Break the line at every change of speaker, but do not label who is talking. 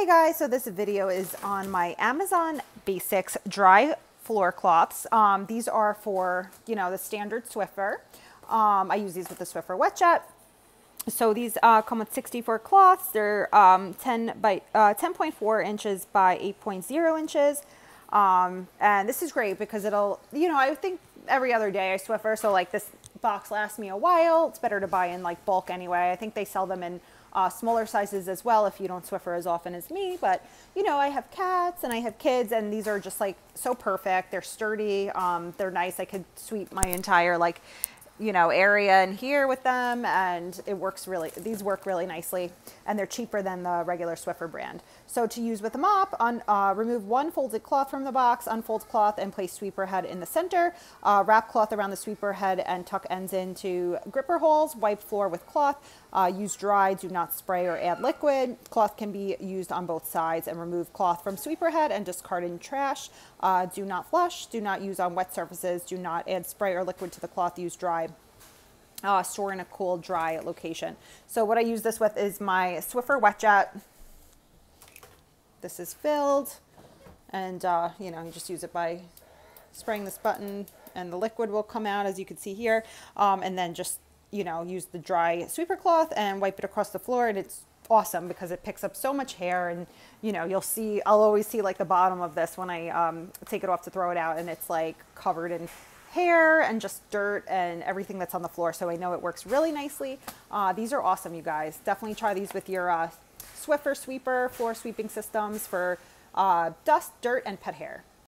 Hey guys, so this video is on my Amazon Basics dry floor cloths. These are for, the standard Swiffer. I use these with the Swiffer Wet Jet. So these come with 64 cloths. They're 10.4 inches by 8.0 inches. And this is great because it'll, I think every other day I Swiffer. So like this box lasts me a while. It's better to buy in like bulk anyway. I think they sell them in smaller sizes as well if you don't Swiffer as often as me. But, I have cats and I have kids, and these are just like so perfect. They're sturdy. They're nice. I could sweep my entire area in here with them, and these work really nicely, and they're cheaper than the regular Swiffer brand. So to use with a mop, remove one folded cloth from the box, unfold cloth and place sweeper head in the center, wrap cloth around the sweeper head and tuck ends into gripper holes, wipe floor with cloth, use dry, do not spray or add liquid. Cloth can be used on both sides, and remove cloth from sweeper head and discard in trash. Do not flush, do not use on wet surfaces, do not add spray or liquid to the cloth, use dry. Store in a cool, dry location. So what I use this with is my Swiffer Wet Jet. This is filled, and you just use it by spraying this button, and the liquid will come out, as you can see here, and then just use the dry sweeper cloth and wipe it across the floor, and it's awesome because it picks up so much hair. And I'll always see like the bottom of this when I take it off to throw it out, and it's like covered in hair and just dirt and everything that's on the floor. So I know it works really nicely. These are awesome, you guys. Definitely try these with your Swiffer sweeper floor sweeping systems for dust, dirt, and pet hair.